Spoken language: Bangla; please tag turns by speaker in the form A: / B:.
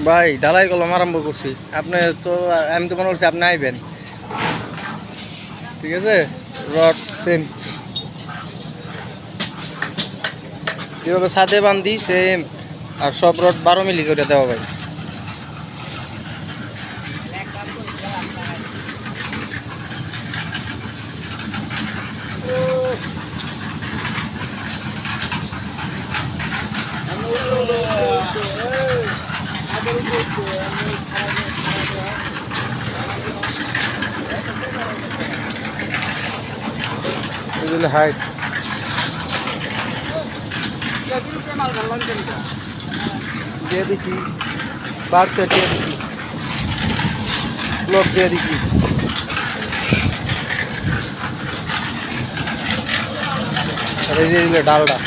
A: ভাই ঢালাই কলম আরম্ভ করছি। আপনি তো আমি তো মনে করছি আপনি আইবেন। ঠিক আছে, রড সেম যেভাবে ছাদে বান্ধি সেম, আর সব রড 12 মিলি করে দেওয়া ভাই। এগুলো হাইট দিয়ে দিছি, বার সেট দিয়ে দিছি, ব্লক দিয়ে দিছি। আর এই যে দিলে ডালটা